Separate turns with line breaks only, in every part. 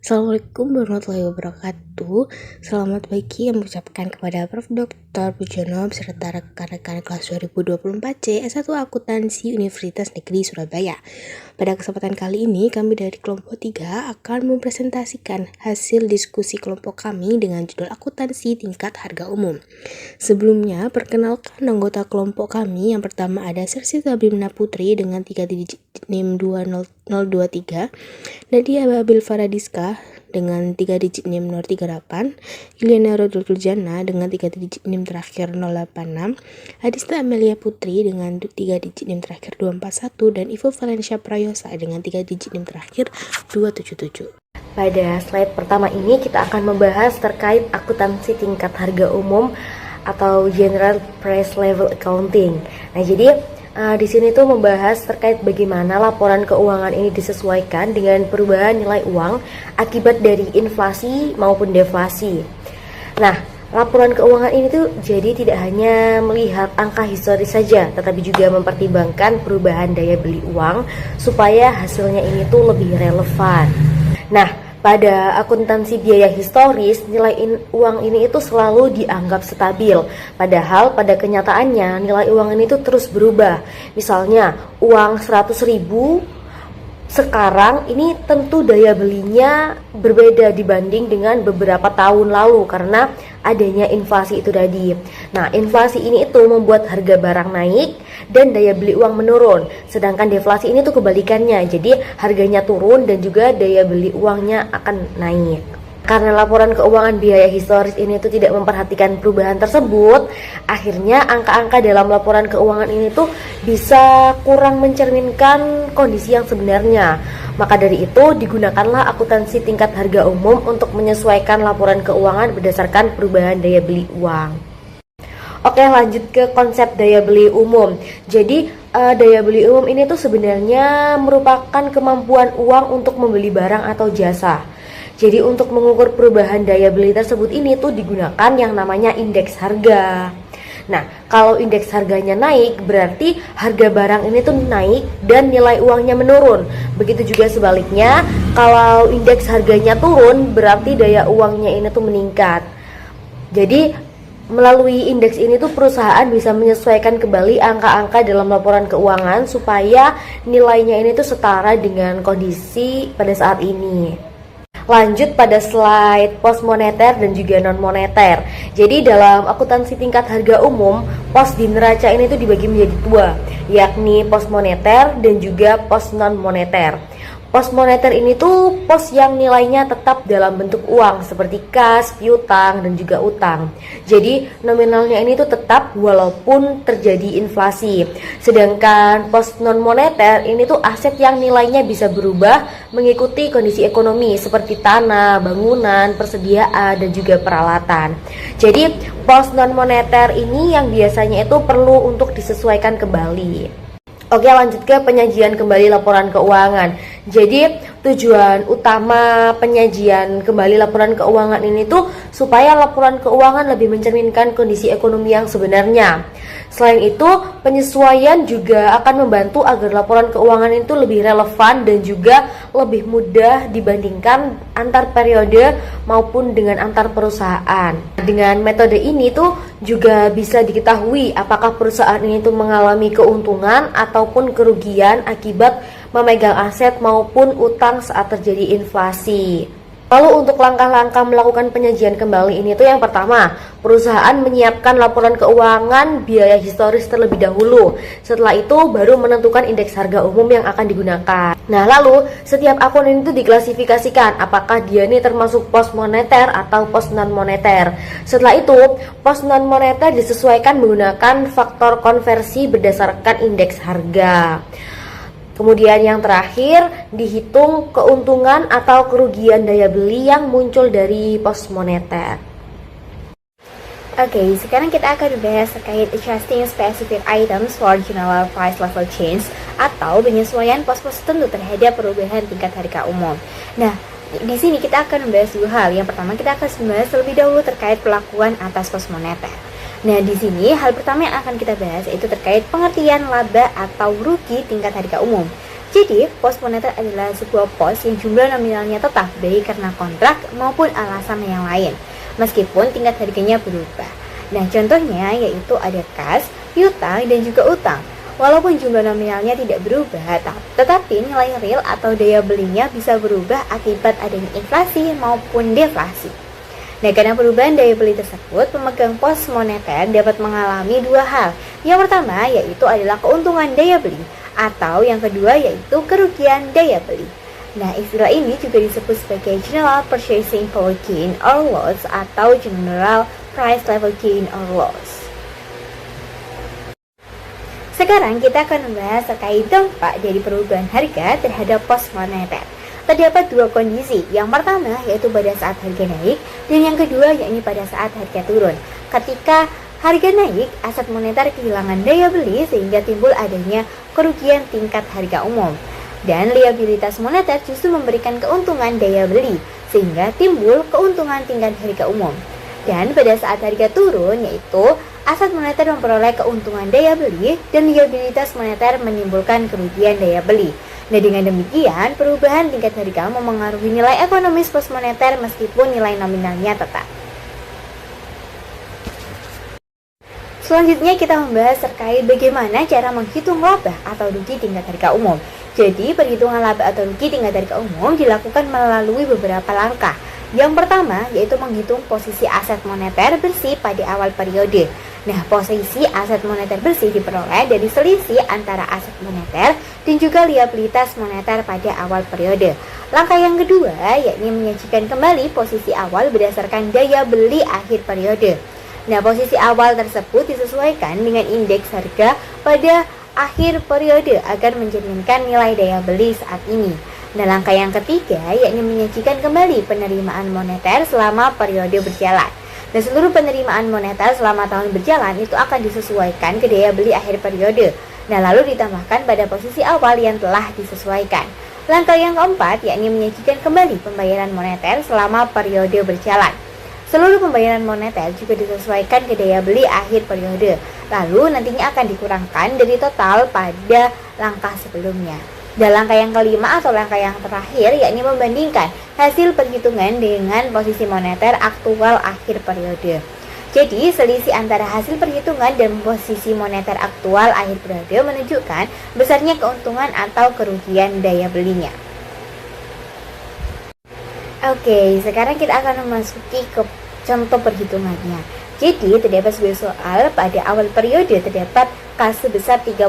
Assalamualaikum warahmatullahi wabarakatuh. Selamat pagi yang mengucapkan kepada Prof. Dr. Pujono beserta rekan-rekan kelas 2024 C S1 Akuntansi Universitas Negeri Surabaya. Pada kesempatan kali ini, kami dari kelompok 3 akan mempresentasikan hasil diskusi kelompok kami dengan judul Akuntansi Tingkat Harga Umum. Sebelumnya, perkenalkan anggota kelompok kami. Yang pertama ada Sersi Sabimna Putri dengan 3 digit NIM 20023, Nadia Babil Faradiska dengan 3 digit NIM 038, Ilyana Rodul Jana dengan 3 digit NIM terakhir 086, Adista Amelia Putri dengan 3 digit NIM terakhir 241, dan Ivo Valencia Prayosa dengan 3 digit NIM terakhir 277.
Pada slide pertama ini kita akan membahas terkait akuntansi tingkat harga umum atau General Price Level Accounting. Nah, jadi di sini tuh membahas terkait bagaimana laporan keuangan ini disesuaikan dengan perubahan nilai uang akibat dari inflasi maupun deflasi. Nah, laporan keuangan ini tuh jadi tidak hanya melihat angka historis saja, tetapi juga mempertimbangkan perubahan daya beli uang supaya hasilnya ini tuh lebih relevan. Nah, pada akuntansi biaya historis, nilai uang ini itu selalu dianggap stabil. Padahal pada kenyataannya nilai uang ini itu terus berubah. Misalnya uang 100.000 sekarang ini tentu daya belinya berbeda dibanding dengan beberapa tahun lalu karena adanya inflasi itu tadi. Nah, inflasi ini itu membuat harga barang naik dan daya beli uang menurun. Sedangkan deflasi ini tuh kebalikannya. Jadi harganya turun dan juga daya beli uangnya akan naik. Karena laporan keuangan biaya historis ini tuh tidak memperhatikan perubahan tersebut, akhirnya angka-angka dalam laporan keuangan ini tuh bisa kurang mencerminkan kondisi yang sebenarnya. Maka dari itu digunakanlah akuntansi tingkat harga umum untuk menyesuaikan laporan keuangan berdasarkan perubahan daya beli uang. Oke, lanjut ke konsep daya beli umum. Jadi daya beli umum ini tuh sebenarnya merupakan kemampuan uang untuk membeli barang atau jasa. Jadi untuk mengukur perubahan daya beli tersebut ini tuh digunakan yang namanya indeks harga. Nah, kalau indeks harganya naik berarti harga barang ini tuh naik dan nilai uangnya menurun. Begitu juga sebaliknya, kalau indeks harganya turun berarti daya uangnya ini tuh meningkat. Jadi melalui indeks ini tuh perusahaan bisa menyesuaikan kembali angka-angka dalam laporan keuangan supaya nilainya ini tuh setara dengan kondisi pada saat ini. Lanjut pada slide pos moneter dan juga non moneter. Jadi dalam akuntansi tingkat harga umum, pos di neraca ini tuh dibagi menjadi dua, yakni pos moneter dan juga pos non moneter. Pos moneter ini tuh pos yang nilainya tetap dalam bentuk uang seperti kas, piutang, dan juga utang. Jadi nominalnya ini tuh tetap walaupun terjadi inflasi. Sedangkan pos non moneter ini tuh aset yang nilainya bisa berubah mengikuti kondisi ekonomi seperti tanah, bangunan, persediaan, dan juga peralatan. Jadi pos non moneter ini yang biasanya itu perlu untuk disesuaikan kembali. Oke, lanjut ke penyajian kembali laporan keuangan. Jadi tujuan utama penyajian kembali laporan keuangan ini tuh supaya laporan keuangan lebih mencerminkan kondisi ekonomi yang sebenarnya. Selain itu, penyesuaian juga akan membantu agar laporan keuangan itu lebih relevan dan juga lebih mudah dibandingkan antar periode maupun dengan antar perusahaan. Dengan metode ini tuh juga bisa diketahui apakah perusahaan ini tuh mengalami keuntungan ataupun kerugian akibat memegang aset maupun utang saat terjadi inflasi. Lalu untuk langkah-langkah melakukan penyajian kembali ini tuh yang pertama, perusahaan menyiapkan laporan keuangan biaya historis terlebih dahulu. Setelah itu baru menentukan indeks harga umum yang akan digunakan. Nah, lalu setiap akun ini tuh diklasifikasikan apakah dia ini termasuk pos moneter atau pos non moneter. Setelah itu, pos non moneter disesuaikan menggunakan faktor konversi berdasarkan indeks harga. Kemudian yang terakhir, dihitung keuntungan atau kerugian daya beli yang muncul dari pos moneter.
Oke, sekarang kita akan membahas terkait adjusting specific items for general price level change atau penyesuaian pos-pos tertentu terhadap perubahan tingkat harga umum. Nah, di sini kita akan membahas dua hal. Yang pertama, kita akan membahas terlebih dahulu terkait perlakuan atas pos moneter. Nah, di sini hal pertama yang akan kita bahas yaitu terkait pengertian laba atau rugi tingkat harga umum. Jadi, pos moneter adalah sebuah pos yang jumlah nominalnya tetap baik karena kontrak maupun alasan yang lain, meskipun tingkat harganya berubah. Nah, contohnya yaitu ada kas, piutang, dan juga utang. Walaupun jumlah nominalnya tidak berubah, tetapi nilai real atau daya belinya bisa berubah akibat adanya inflasi maupun deflasi. Nah, karena perubahan daya beli tersebut, pemegang pos moneter dapat mengalami dua hal. Yang pertama yaitu adalah keuntungan daya beli, atau yang kedua yaitu kerugian daya beli. Nah, istilah ini juga disebut sebagai General Purchasing Power Gain or Loss atau General Price Level Gain or Loss. Sekarang kita akan membahas terkait dampak dari perubahan harga terhadap pos moneter. Terdapat dua kondisi. Yang pertama yaitu pada saat harga naik, dan yang kedua yakni pada saat harga turun. Ketika harga naik, aset moneter kehilangan daya beli sehingga timbul adanya kerugian tingkat harga umum. Dan liabilitas moneter justru memberikan keuntungan daya beli sehingga timbul keuntungan tingkat harga umum. Dan pada saat harga turun, yaitu aset moneter memperoleh keuntungan daya beli dan liabilitas moneter menimbulkan kerugian daya beli. Nah, dengan demikian, perubahan tingkat harga memengaruhi nilai ekonomis pos moneter meskipun nilai nominalnya tetap. Selanjutnya kita membahas terkait bagaimana cara menghitung laba atau rugi tingkat harga umum. Jadi, perhitungan laba atau rugi tingkat harga umum dilakukan melalui beberapa langkah. Yang pertama yaitu menghitung posisi aset moneter bersih pada awal periode. Nah, posisi aset moneter bersih diperoleh dari selisih antara aset moneter dan juga liabilitas moneter pada awal periode. Langkah yang kedua yakni menyajikan kembali posisi awal berdasarkan daya beli akhir periode. Nah, posisi awal tersebut disesuaikan dengan indeks harga pada akhir periode agar mencerminkan nilai daya beli saat ini. Nah, langkah yang ketiga yakni menyajikan kembali penerimaan moneter selama periode berjalan. Dan seluruh penerimaan moneter selama tahun berjalan itu akan disesuaikan ke daya beli akhir periode. Nah, lalu ditambahkan pada posisi awal yang telah disesuaikan. Langkah yang keempat yakni menyajikan kembali pembayaran moneter selama periode berjalan. Seluruh pembayaran moneter juga disesuaikan ke daya beli akhir periode. Lalu nantinya akan dikurangkan dari total pada langkah sebelumnya. Dan langkah yang kelima atau langkah yang terakhir yakni membandingkan hasil perhitungan dengan posisi moneter aktual akhir periode. Jadi selisih antara hasil perhitungan dan posisi moneter aktual akhir periode menunjukkan besarnya keuntungan atau kerugian daya belinya. Oke, sekarang kita akan memasuki ke contoh perhitungannya. Jadi terdapat sebuah soal pada awal periode terdapat kas sebesar 30.000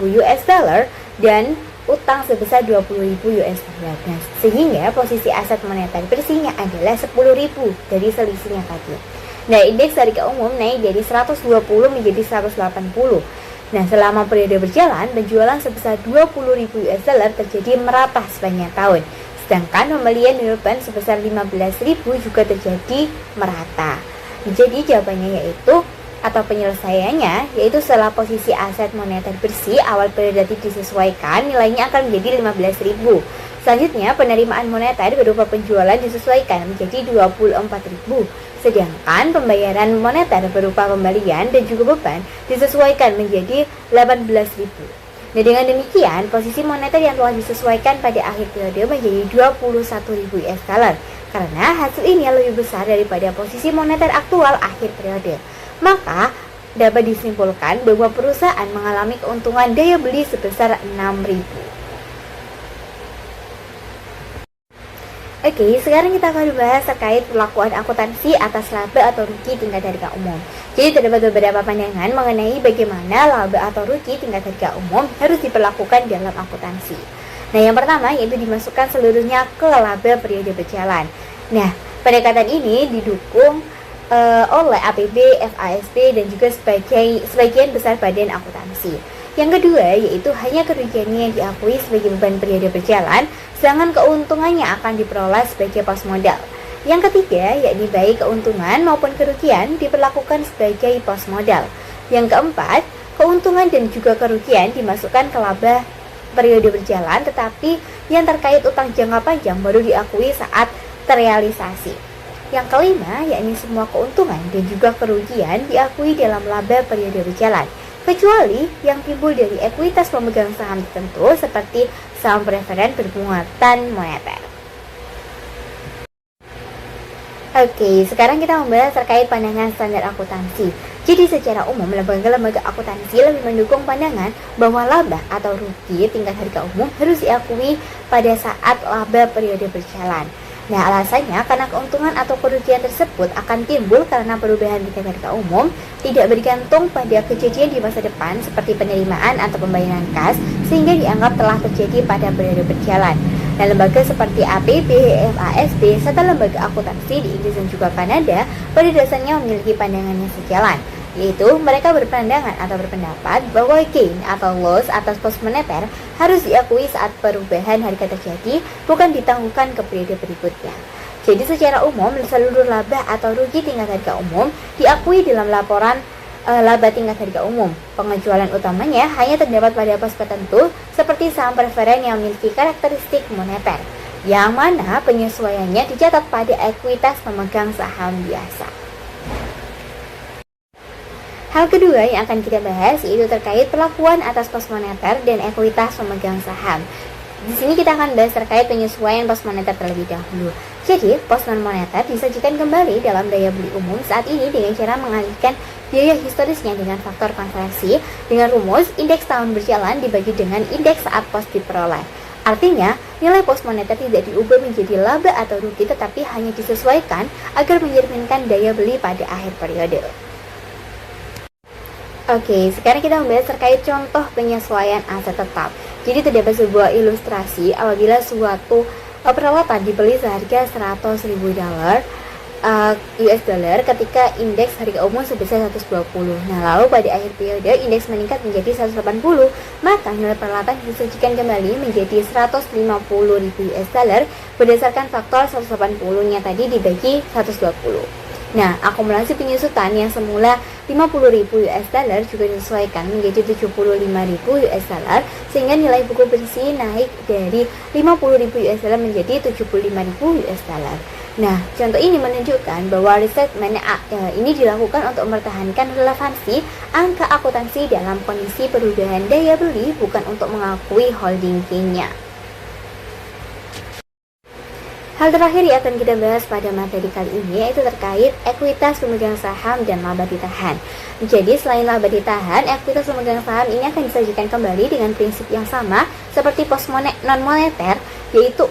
US dollar dan utang sebesar 20.000 US dollar. Nah, sehingga posisi aset moneter bersihnya adalah 10.000 dari selisihnya tadi. Nah, indeks harga umum naik dari 120 menjadi 180. Nah, selama periode berjalan, penjualan sebesar 20.000 US dollar terjadi merata sepanjang tahun. Sedangkan pembelian di depan sebesar 15.000 juga terjadi merata. Jadi jawabannya yaitu atau penyelesaiannya yaitu setelah posisi aset moneter bersih awal periode disesuaikan, nilainya akan menjadi 15.000. Selanjutnya penerimaan moneter berupa penjualan disesuaikan menjadi 24.000, sedangkan pembayaran moneter berupa pembelian dan juga beban disesuaikan menjadi 18.000. Nah, dengan demikian posisi moneter yang telah disesuaikan pada akhir periode menjadi 21.000 US dollar karena hasil ini lebih besar daripada posisi moneter aktual akhir periode. Maka dapat disimpulkan bahwa perusahaan mengalami keuntungan daya beli sebesar 6.000. Oke, sekarang kita akan membahas terkait perlakuan akuntansi atas laba atau rugi tingkat harga umum. Jadi terdapat beberapa pandangan mengenai bagaimana laba atau rugi tingkat harga umum harus diperlakukan dalam akuntansi. Nah, yang pertama yaitu dimasukkan seluruhnya ke laba periode berjalan. Nah, pendekatan ini didukung oleh APB, FASB, dan juga sebagian besar badan akuntansi. Yang kedua yaitu hanya kerugiannya yang diakui sebagai beban periode berjalan, sedangkan keuntungannya akan diperoleh sebagai pos modal. Yang ketiga yakni baik keuntungan maupun kerugian diperlakukan sebagai pos modal. Yang keempat, keuntungan dan juga kerugian dimasukkan ke laba periode berjalan, tetapi yang terkait utang jangka panjang baru diakui saat terrealisasi. Yang kelima yakni semua keuntungan dan juga kerugian diakui dalam laba periode berjalan. kecuali yang timbul dari ekuitas pemegang saham tertentu seperti saham preferen bermuatan moneter. Oke, sekarang kita membahas terkait pandangan standar akuntansi. Jadi secara umum, lembaga-lembaga akuntansi lebih mendukung pandangan bahwa laba atau rugi tingkat harga umum harus diakui pada saat laba periode berjalan. Nah, alasannya karena keuntungan atau kerugian tersebut akan timbul karena perubahan tingkat harga umum tidak bergantung pada kejadian di masa depan seperti penerimaan atau pembayaran kas sehingga dianggap telah terjadi pada periode berjalan. Nah, lembaga seperti APB, FASB, serta lembaga akuntansi di Inggris dan juga Kanada pada dasarnya memiliki pandangan yang sejalan, yaitu mereka berpandangan atau berpendapat bahwa gain atau loss atas pos moneter harus diakui saat perubahan harga terjadi, bukan ditangguhkan ke periode berikutnya. Jadi secara umum, seluruh laba atau rugi tingkat harga umum diakui dalam laporan laba tingkat harga umum. Pengecualian utamanya hanya terdapat pada pos tertentu seperti saham preferen yang memiliki karakteristik moneter, yang mana penyesuaiannya dicatat pada ekuitas pemegang saham biasa. Hal kedua yang akan kita bahas yaitu terkait perlakuan atas pos moneter dan ekuitas pemegang saham. Di sini kita akan bahas terkait penyesuaian pos moneter terlebih dahulu. Jadi, pos non moneter disajikan kembali dalam daya beli umum saat ini dengan cara mengalihkan biaya historisnya dengan faktor konversi dengan rumus indeks tahun berjalan dibagi dengan indeks saat pos diperoleh. Artinya, nilai pos moneter tidak diubah menjadi laba atau rugi tetapi hanya disesuaikan agar mencerminkan daya beli pada akhir periode. Oke, sekarang kita membahas terkait contoh penyesuaian aset tetap. Jadi terdapat sebuah ilustrasi apabila suatu peralatan dibeli seharga $100.000 US dollar ketika indeks harga umum sebesar 120. Nah, lalu pada akhir periode indeks meningkat menjadi 180, maka nilai peralatan disajikan kembali menjadi 150.000 US dollar berdasarkan faktor 180-nya tadi dibagi 120. Nah, akumulasi penyusutan yang semula 50.000 US dollar juga disesuaikan menjadi 75.000 US dollar sehingga nilai buku bersih naik dari 50.000 US dollar menjadi 75.000 US dollar. Nah, contoh ini menunjukkan bahwa restatement ini dilakukan untuk mempertahankan relevansi angka akuntansi dalam kondisi perubahan daya beli, bukan untuk mengakui holding gain-nya. Hal terakhir yang akan kita bahas pada materi kali ini yaitu terkait ekuitas pemegang saham dan laba ditahan. Jadi selain laba ditahan, ekuitas pemegang saham ini akan disajikan kembali dengan prinsip yang sama seperti pos non moneter, yaitu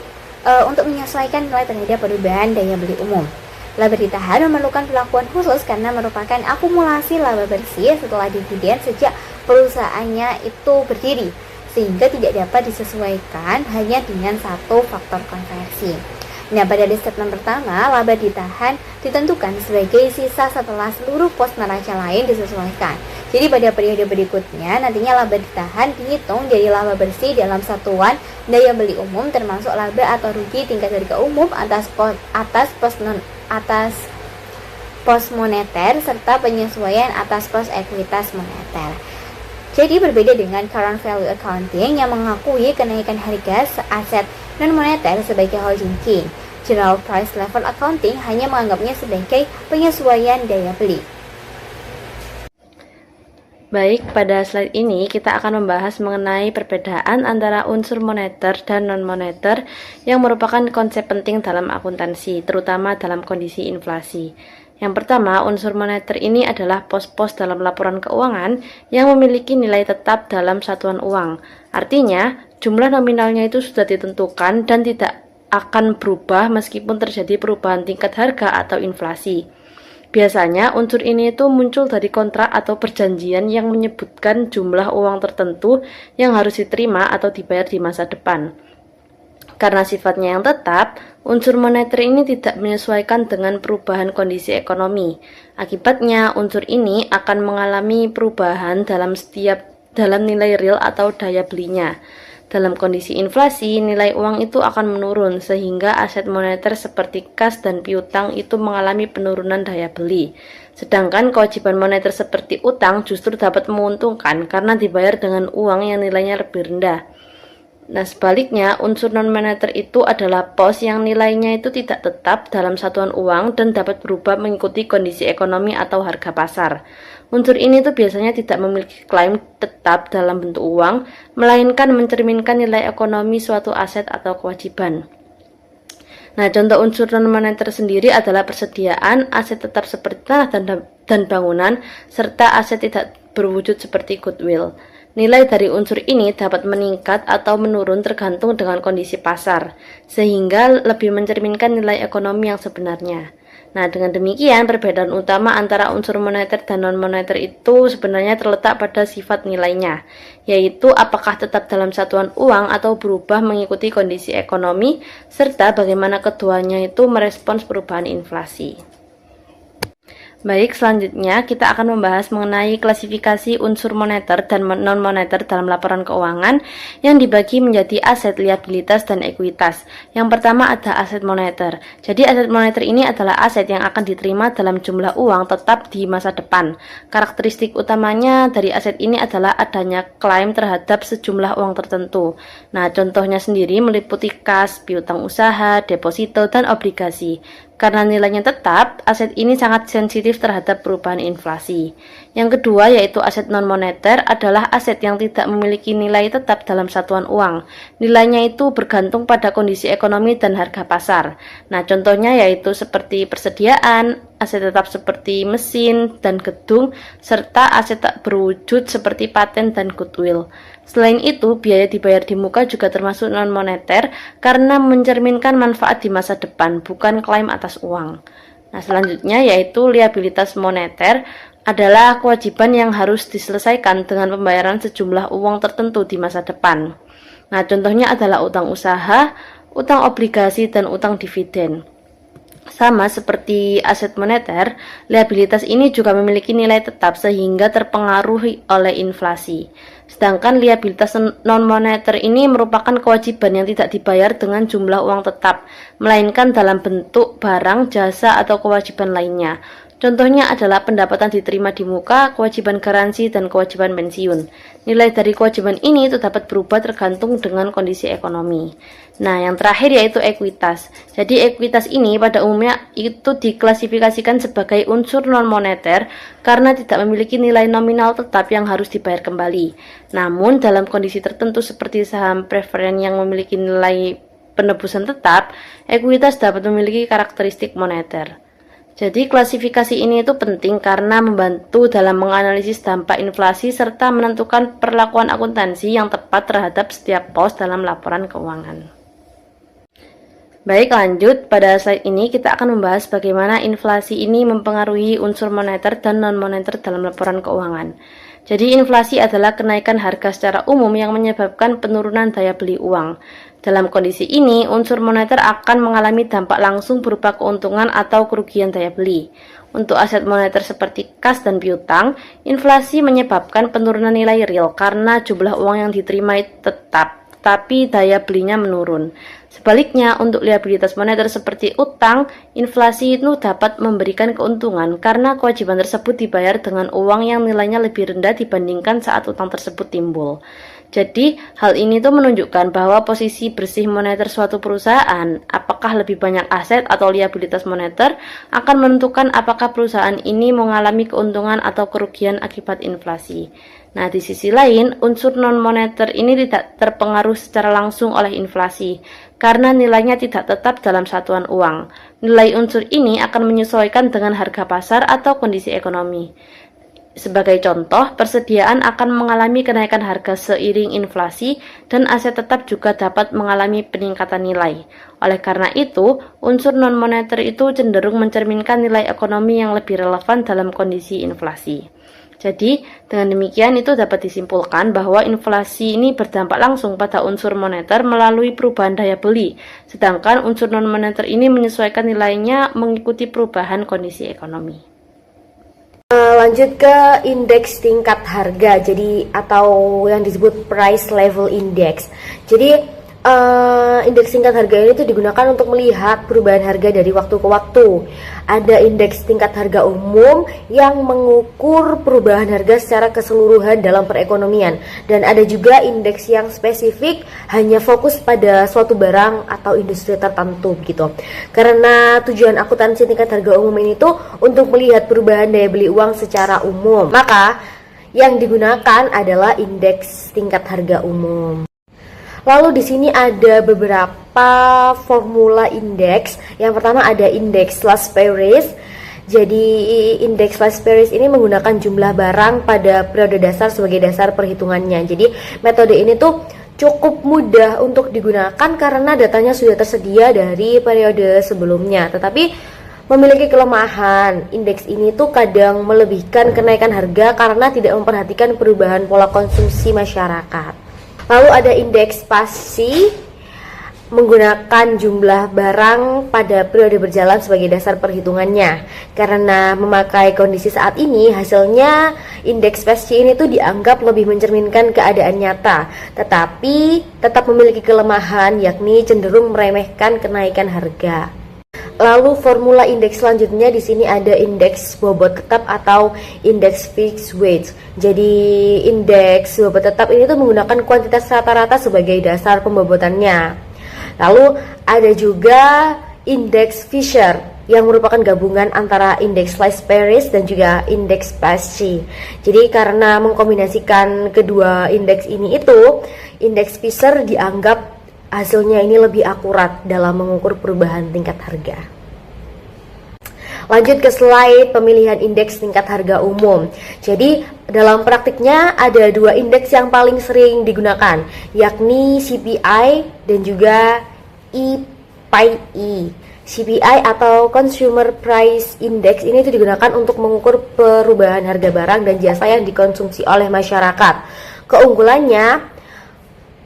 untuk menyesuaikan nilai terhadap perubahan daya beli umum. Laba ditahan memerlukan perlakuan khusus karena merupakan akumulasi laba bersih setelah dividen sejak perusahaannya itu berdiri, sehingga tidak dapat disesuaikan hanya dengan satu faktor konversi. Nah, pada statement pertama, laba ditahan ditentukan sebagai sisa setelah seluruh pos neraca lain disesuaikan. Jadi pada periode berikutnya, nantinya laba ditahan dihitung dari laba bersih dalam satuan daya beli umum termasuk laba atau rugi tingkat harga umum atas pos moneter serta penyesuaian atas pos ekuitas moneter. Jadi berbeda dengan current value accounting yang mengakui kenaikan harga aset non-moneter sebagai holding gain. General price level accounting hanya menganggapnya sebagai penyesuaian daya beli.
Baik, pada slide ini kita akan membahas mengenai perbedaan antara unsur moneter dan non-moneter yang merupakan konsep penting dalam akuntansi, terutama dalam kondisi inflasi. Yang pertama, unsur moneter ini adalah pos-pos dalam laporan keuangan yang memiliki nilai tetap dalam satuan uang. Artinya, jumlah nominalnya itu sudah ditentukan dan tidak akan berubah meskipun terjadi perubahan tingkat harga atau inflasi. Biasanya, unsur ini itu muncul dari kontrak atau perjanjian yang menyebutkan jumlah uang tertentu yang harus diterima atau dibayar di masa depan. Karena sifatnya yang tetap, unsur moneter ini tidak menyesuaikan dengan perubahan kondisi ekonomi. Akibatnya, unsur ini akan mengalami perubahan dalam nilai real atau daya belinya. Dalam kondisi inflasi, nilai uang itu akan menurun sehingga aset moneter seperti kas dan piutang itu mengalami penurunan daya beli. Sedangkan kewajiban moneter seperti utang justru dapat menguntungkan karena dibayar dengan uang yang nilainya lebih rendah. Nah, sebaliknya, unsur non-moneter itu adalah pos yang nilainya itu tidak tetap dalam satuan uang dan dapat berubah mengikuti kondisi ekonomi atau harga pasar. Unsur ini tuh biasanya tidak memiliki klaim tetap dalam bentuk uang, melainkan mencerminkan nilai ekonomi suatu aset atau kewajiban. Nah, contoh unsur non-moneter sendiri adalah persediaan aset tetap seperti tanah dan bangunan, serta aset tidak berwujud seperti goodwill. Nilai dari unsur ini dapat meningkat atau menurun tergantung dengan kondisi pasar, sehingga lebih mencerminkan nilai ekonomi yang sebenarnya. Nah, dengan demikian, perbedaan utama antara unsur moneter dan non-moneter itu sebenarnya terletak pada sifat nilainya, yaitu apakah tetap dalam satuan uang atau berubah mengikuti kondisi ekonomi, serta bagaimana keduanya itu merespons perubahan inflasi. Baik, selanjutnya kita akan membahas mengenai klasifikasi unsur moneter dan non-moneter dalam laporan keuangan yang dibagi menjadi aset, liabilitas, dan ekuitas. Yang pertama ada aset moneter. Jadi aset moneter ini adalah aset yang akan diterima dalam jumlah uang tetap di masa depan. Karakteristik utamanya dari aset ini adalah adanya klaim terhadap sejumlah uang tertentu. Nah, contohnya sendiri meliputi kas, piutang usaha, deposito, dan obligasi. Karena nilainya tetap, aset ini sangat sensitif terhadap perubahan inflasi. Yang kedua yaitu aset non-moneter adalah aset yang tidak memiliki nilai tetap dalam satuan uang. Nilainya itu bergantung pada kondisi ekonomi dan harga pasar. Nah, contohnya yaitu seperti persediaan, aset tetap seperti mesin dan gedung, serta aset tak berwujud seperti paten dan goodwill. Selain itu, biaya dibayar di muka juga termasuk non-moneter karena mencerminkan manfaat di masa depan, bukan klaim atas uang. Nah, selanjutnya yaitu liabilitas moneter adalah kewajiban yang harus diselesaikan dengan pembayaran sejumlah uang tertentu di masa depan. Nah, contohnya adalah utang usaha, utang obligasi, dan utang dividen. Sama seperti aset moneter, liabilitas ini juga memiliki nilai tetap sehingga terpengaruhi oleh inflasi. Sedangkan liabilitas non-moneter ini merupakan kewajiban yang tidak dibayar dengan jumlah uang tetap, melainkan dalam bentuk barang, jasa, atau kewajiban lainnya. Contohnya adalah pendapatan diterima di muka, kewajiban garansi, dan kewajiban pensiun. Nilai dari kewajiban ini itu dapat berubah tergantung dengan kondisi ekonomi. Nah, yang terakhir yaitu ekuitas. Jadi ekuitas ini pada umumnya itu diklasifikasikan sebagai unsur non-moneter karena tidak memiliki nilai nominal tetap yang harus dibayar kembali. Namun, dalam kondisi tertentu seperti saham preferen yang memiliki nilai penebusan tetap, ekuitas dapat memiliki karakteristik moneter. Jadi klasifikasi ini itu penting karena membantu dalam menganalisis dampak inflasi serta menentukan perlakuan akuntansi yang tepat terhadap setiap pos dalam laporan keuangan. Baik, lanjut. Pada slide ini kita akan membahas bagaimana inflasi ini mempengaruhi unsur moneter dan non-moneter dalam laporan keuangan. Jadi inflasi adalah kenaikan harga secara umum yang menyebabkan penurunan daya beli uang. Dalam kondisi ini, unsur moneter akan mengalami dampak langsung berupa keuntungan atau kerugian daya beli. Untuk aset moneter seperti kas dan piutang, inflasi menyebabkan penurunan nilai real karena jumlah uang yang diterima tetap, tapi daya belinya menurun. Sebaliknya, untuk liabilitas moneter seperti utang, inflasi itu dapat memberikan keuntungan karena kewajiban tersebut dibayar dengan uang yang nilainya lebih rendah dibandingkan saat utang tersebut timbul. Jadi, hal ini tuh menunjukkan bahwa posisi bersih moneter suatu perusahaan, apakah lebih banyak aset atau liabilitas moneter, akan menentukan apakah perusahaan ini mengalami keuntungan atau kerugian akibat inflasi. Nah, di sisi lain, unsur non-moneter ini tidak terpengaruh secara langsung oleh inflasi, karena nilainya tidak tetap dalam satuan uang. Nilai unsur ini akan menyesuaikan dengan harga pasar atau kondisi ekonomi. Sebagai contoh, persediaan akan mengalami kenaikan harga seiring inflasi dan aset tetap juga dapat mengalami peningkatan nilai. Oleh karena itu, unsur non-moneter itu cenderung mencerminkan nilai ekonomi yang lebih relevan dalam kondisi inflasi. Jadi, dengan demikian itu dapat disimpulkan bahwa inflasi ini berdampak langsung pada unsur moneter melalui perubahan daya beli, sedangkan unsur non-moneter ini menyesuaikan nilainya mengikuti perubahan kondisi ekonomi.
Lanjut ke indeks tingkat harga, jadi atau yang disebut price level index. Jadi Indeks tingkat harga ini tuh digunakan untuk melihat perubahan harga dari waktu ke waktu. Ada indeks tingkat harga umum yang mengukur perubahan harga secara keseluruhan dalam perekonomian, dan ada juga indeks yang spesifik hanya fokus pada suatu barang atau industri tertentu gitu. Karena tujuan akuntansi tingkat harga umum ini tuh untuk melihat perubahan daya beli uang secara umum, maka yang digunakan adalah indeks tingkat harga umum. Lalu di sini ada beberapa formula indeks. Yang pertama ada indeks Last Paris. Jadi indeks Last Paris ini menggunakan jumlah barang pada periode dasar sebagai dasar perhitungannya. Jadi metode ini tuh cukup mudah untuk digunakan karena datanya sudah tersedia dari periode sebelumnya. Tetapi memiliki kelemahan. Indeks ini tuh kadang melebihkan kenaikan harga karena tidak memperhatikan perubahan pola konsumsi masyarakat. Lalu ada indeks pasti menggunakan jumlah barang pada periode berjalan sebagai dasar perhitungannya. Karena memakai kondisi saat ini, hasilnya indeks pasti ini tuh dianggap lebih mencerminkan keadaan nyata, tetapi tetap memiliki kelemahan, yakni cenderung meremehkan kenaikan harga. Lalu formula indeks selanjutnya di sini ada indeks bobot tetap atau indeks fixed weight. Jadi indeks bobot tetap ini tuh menggunakan kuantitas rata-rata sebagai dasar pembobotannya. Lalu ada juga indeks Fisher yang merupakan gabungan antara indeks Last Paris dan juga indeks Paci. Jadi karena mengkombinasikan kedua indeks ini itu, indeks Fisher dianggap hasilnya ini lebih akurat dalam mengukur perubahan tingkat harga. Lanjut ke slide pemilihan indeks tingkat harga umum. Jadi dalam praktiknya ada dua indeks yang paling sering digunakan, yakni CPI dan juga EPI. CPI atau Consumer Price Index ini itu digunakan untuk mengukur perubahan harga barang dan jasa yang dikonsumsi oleh masyarakat. Keunggulannya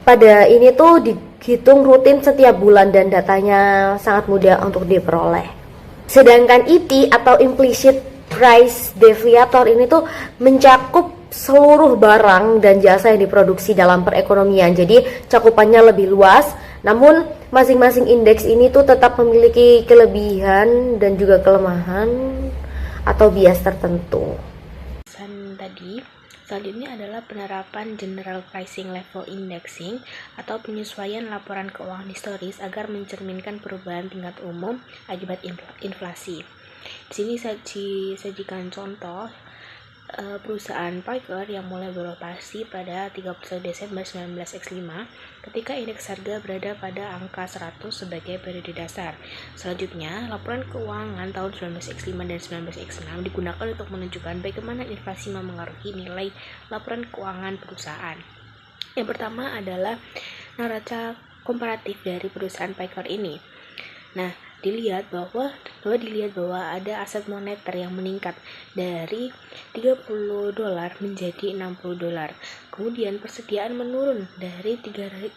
pada ini tuh dihitung rutin setiap bulan dan datanya sangat mudah untuk diperoleh. Sedangkan EP atau Implicit Price Deviator ini tuh mencakup seluruh barang dan jasa yang diproduksi dalam perekonomian. Jadi cakupannya lebih luas, namun masing-masing indeks ini tuh tetap memiliki kelebihan dan juga kelemahan atau bias tertentu.
Tadi selanjutnya adalah penerapan General Pricing Level Indexing atau penyesuaian laporan keuangan historis agar mencerminkan perubahan tingkat umum akibat inflasi. Di sini saya sajikan contoh perusahaan Parker yang mulai beroperasi pada 31 Desember 1965 ketika indeks harga berada pada angka 100 sebagai periode dasar. Selanjutnya, laporan keuangan tahun 1965 dan 1966 digunakan untuk menunjukkan bagaimana inflasi memengaruhi nilai laporan keuangan perusahaan. Yang pertama adalah neraca komparatif dari perusahaan Parker ini. Nah, dilihat bahwa ada aset moneter yang meningkat dari $30 menjadi $60. Kemudian persediaan menurun dari 3.000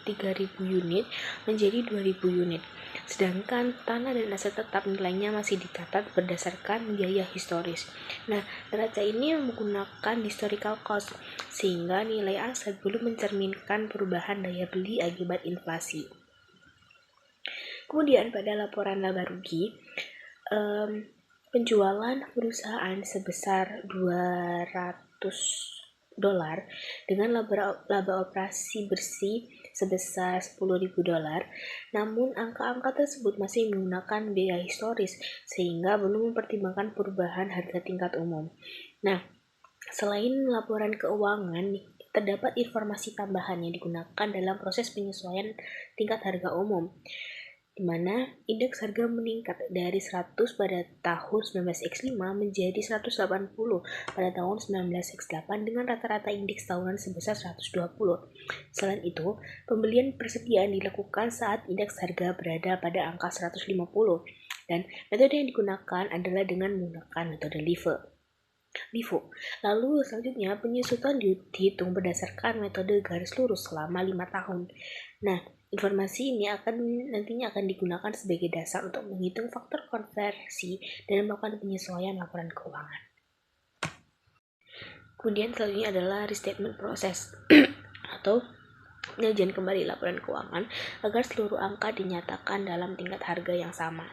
unit menjadi 2.000 unit. Sedangkan tanah dan aset tetap nilainya masih dicatat berdasarkan biaya historis. Nah, neraca ini menggunakan historical cost sehingga nilai aset belum mencerminkan perubahan daya beli akibat inflasi. Kemudian pada laporan laba rugi, penjualan perusahaan sebesar $200 dengan laba operasi bersih sebesar $10.000. Namun angka-angka tersebut masih menggunakan biaya historis sehingga belum mempertimbangkan perubahan harga tingkat umum. Nah, selain laporan keuangan, terdapat informasi tambahan yang digunakan dalam proses penyesuaian tingkat harga umum, di mana indeks harga meningkat dari 100 pada tahun 1965 menjadi 180 pada tahun 1968 dengan rata-rata indeks tahunan sebesar 120. Selain itu, pembelian persediaan dilakukan saat indeks harga berada pada angka 150 dan metode yang digunakan adalah dengan menggunakan metode LIFO. Lalu selanjutnya penyusutan dihitung berdasarkan metode garis lurus selama 5 tahun. Nah, informasi ini nantinya akan digunakan sebagai dasar untuk menghitung faktor konversi dan melakukan penyesuaian laporan keuangan. Kemudian selanjutnya adalah restatement process atau penyajian kembali laporan keuangan agar seluruh angka dinyatakan dalam tingkat harga yang sama.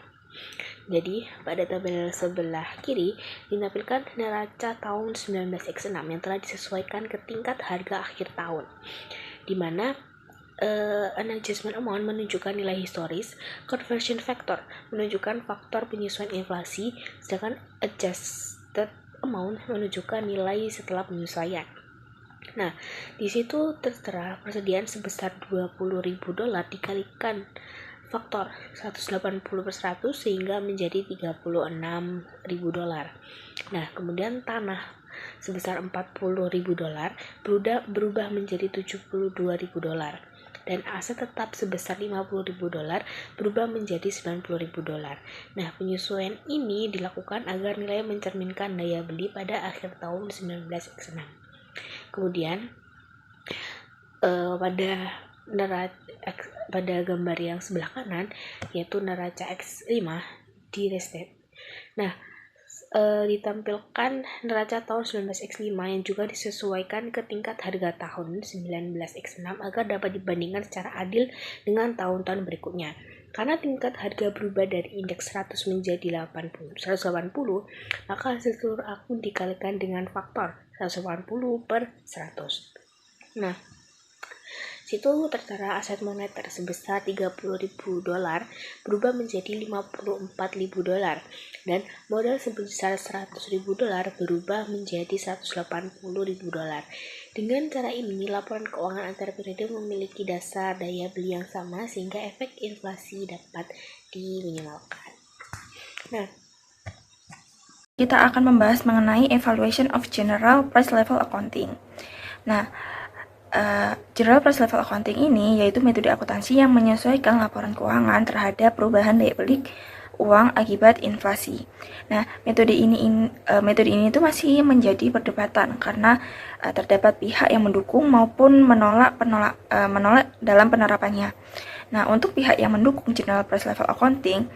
Jadi, pada tabel sebelah kiri ditampilkan neraca tahun 19X6 yang telah disesuaikan ke tingkat harga akhir tahun, di mana unadjusted amount menunjukkan nilai historis, conversion factor menunjukkan faktor penyesuaian inflasi, sedangkan adjusted amount menunjukkan nilai setelah penyesuaian. Nah, di situ tertera persediaan sebesar $20.000 dikalikan faktor 180/100 sehingga menjadi $36.000. Nah, kemudian tanah sebesar $40.000 berubah menjadi $72.000 dan aset tetap sebesar $50.000 berubah menjadi $90.000. Nah, penyesuaian ini dilakukan agar nilai mencerminkan daya beli pada akhir tahun 19X6. Kemudian pada gambar yang sebelah kanan yaitu neraca X5 di restate. Nah, ditampilkan neraca tahun 19X5 yang juga disesuaikan ke tingkat harga tahun 19X6 agar dapat dibandingkan secara adil dengan tahun-tahun berikutnya. Karena tingkat harga berubah dari indeks 100 menjadi 180, maka hasil seluruh akun dikalikan dengan faktor 180/100. Nah, situ tertera aset moneter sebesar $30.000 berubah menjadi $54.000 dan modal sebesar $100.000 berubah menjadi $180.000. Dengan cara ini, laporan keuangan antar periode memiliki dasar daya beli yang sama sehingga efek inflasi dapat diminimalkan. Nah,
kita akan membahas mengenai evaluation of general price level accounting. Nah, General Price Level Accounting ini yaitu metode akuntansi yang menyesuaikan laporan keuangan terhadap perubahan daya beli uang akibat inflasi. Nah, metode ini itu masih menjadi perdebatan karena terdapat pihak yang mendukung maupun menolak dalam penerapannya. Nah, untuk pihak yang mendukung General Price Level Accounting,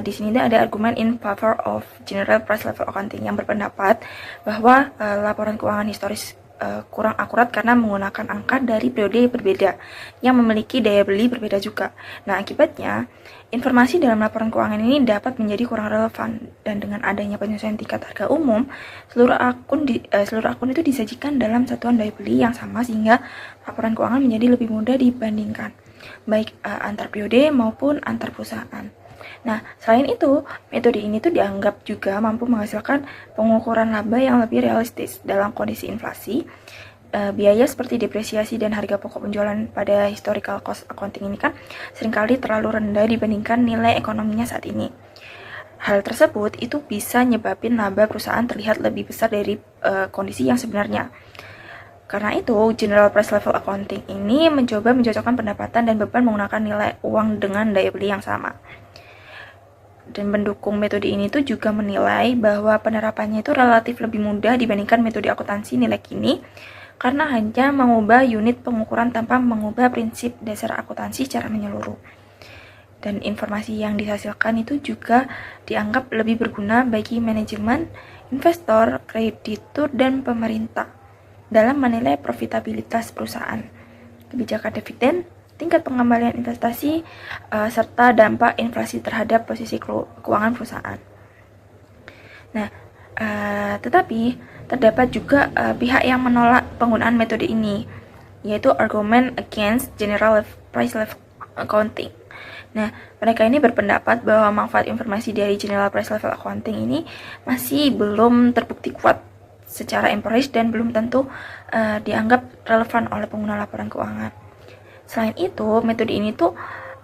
di sini ada argumen in favor of General Price Level Accounting yang berpendapat bahwa laporan keuangan historis kurang akurat karena menggunakan angka dari periode berbeda yang memiliki daya beli berbeda juga. Nah, akibatnya informasi dalam laporan keuangan ini dapat menjadi kurang relevan dan dengan adanya penyesuaian tingkat harga umum, seluruh akun itu disajikan dalam satuan daya beli yang sama sehingga laporan keuangan menjadi lebih mudah dibandingkan baik antar periode maupun antar perusahaan. Nah, selain itu, metode ini tuh dianggap juga mampu menghasilkan pengukuran laba yang lebih realistis dalam kondisi inflasi. Biaya seperti depresiasi dan harga pokok penjualan pada historical cost accounting ini kan seringkali terlalu rendah dibandingkan nilai ekonominya saat ini. Hal tersebut itu bisa nyebabin laba perusahaan terlihat lebih besar dari kondisi yang sebenarnya. Karena itu, General Price Level Accounting ini mencoba mencocokkan pendapatan dan beban menggunakan nilai uang dengan daya beli yang sama. Dan pendukung metode ini tuh juga menilai bahwa penerapannya itu relatif lebih mudah dibandingkan metode akuntansi nilai kini karena hanya mengubah unit pengukuran tanpa mengubah prinsip dasar akuntansi secara menyeluruh. Dan informasi yang dihasilkan itu juga dianggap lebih berguna bagi manajemen, investor, kreditur, dan pemerintah dalam menilai profitabilitas perusahaan, kebijakan dividen, tingkat pengembalian investasi, serta dampak inflasi terhadap posisi keuangan perusahaan. Nah, tetapi terdapat juga pihak yang menolak penggunaan metode ini, yaitu argument against General Price Level Accounting. Nah, mereka ini berpendapat bahwa manfaat informasi dari General Price Level Accounting ini masih belum terbukti kuat secara empiris dan belum tentu dianggap relevan oleh pengguna laporan keuangan. Selain itu, metode ini tuh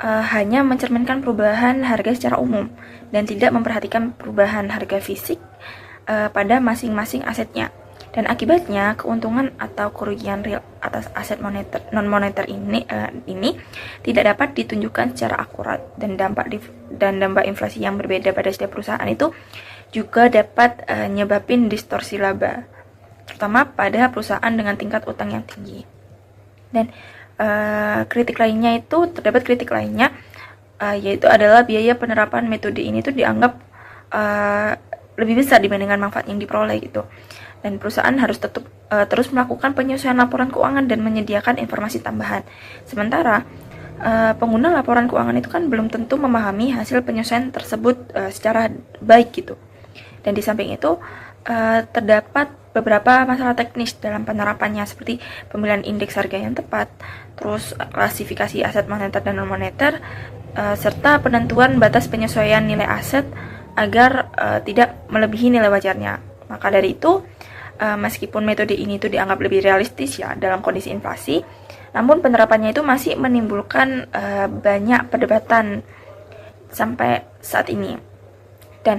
hanya mencerminkan perubahan harga secara umum dan tidak memperhatikan perubahan harga fisik pada masing-masing asetnya. Dan akibatnya, keuntungan atau kerugian real atas aset non-moneter ini tidak dapat ditunjukkan secara akurat dan dampak inflasi yang berbeda pada setiap perusahaan itu juga dapat nyebabin distorsi laba, terutama pada perusahaan dengan tingkat utang yang tinggi. Dan terdapat kritik lainnya yaitu adalah biaya penerapan metode ini tuh dianggap lebih besar dibandingkan manfaat yang diperoleh gitu. dan perusahaan harus tetap terus melakukan penyesuaian laporan keuangan dan menyediakan informasi tambahan. Sementara pengguna laporan keuangan itu kan belum tentu memahami hasil penyesuaian tersebut secara baik gitu. Dan di samping itu terdapat beberapa masalah teknis dalam penerapannya, seperti pemilihan indeks harga yang tepat, terus klasifikasi aset moneter dan non moneter, serta penentuan batas penyesuaian nilai aset agar tidak melebihi nilai wajarnya. Maka dari itu, meskipun metode ini itu dianggap lebih realistis ya dalam kondisi inflasi, namun penerapannya itu masih menimbulkan banyak perdebatan sampai saat ini. Dan